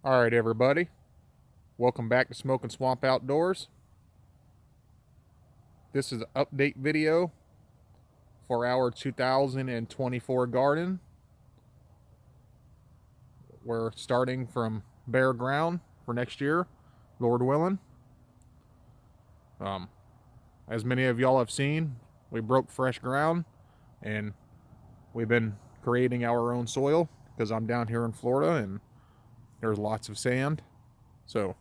All right, everybody. Welcome back to Smoking Swamp Outdoors. This is an update video for our 2024 garden. We're starting from bare ground for next year, Lord willing. As many of y'all have seen, we broke fresh ground and we've been creating our own soil because I'm down here in Florida and there's lots of sand. So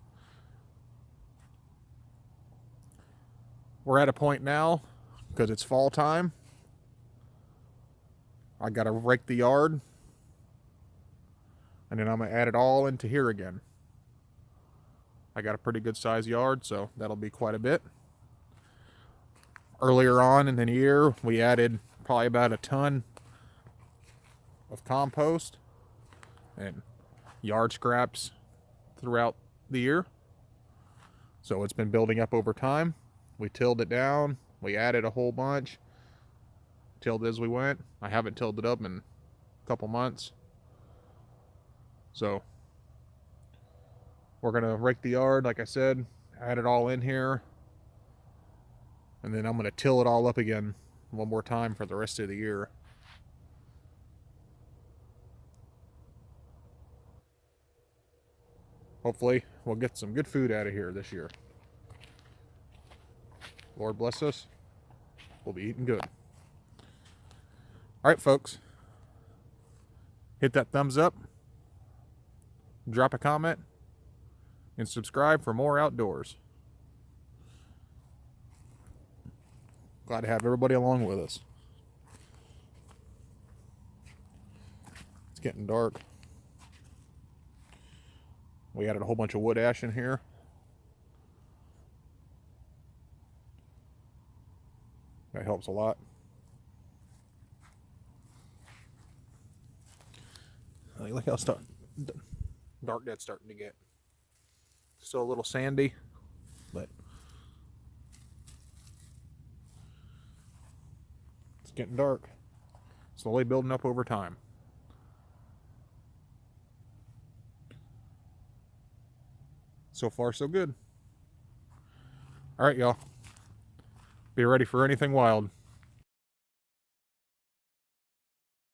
we're at a point now, because it's fall time, I gotta rake the yard and then I'm gonna add it all into here again. I got a pretty good sized yard, so that'll be quite a bit. Earlier on in the year, we added probably about a ton of compost and yard scraps throughout the year. So it's been building up over time. We tilled it down, we added a whole bunch, tilled as we went. I haven't tilled it up in a couple months. So we're gonna rake the yard, like I said, add it all in here, and then I'm gonna till it all up again one more time for the rest of the year. Hopefully we'll get some good food out of here this year. Lord bless us, we'll be eating good. All right, folks, hit that thumbs up, drop a comment, and subscribe for more outdoors. Glad to have everybody along with us. It's getting dark. We added a whole bunch of wood ash in here. That helps a lot. Look how dark that's starting to get. Still a little sandy, but it's getting dark. Slowly building up over time. So far, so good. All right, y'all. Be ready for anything wild.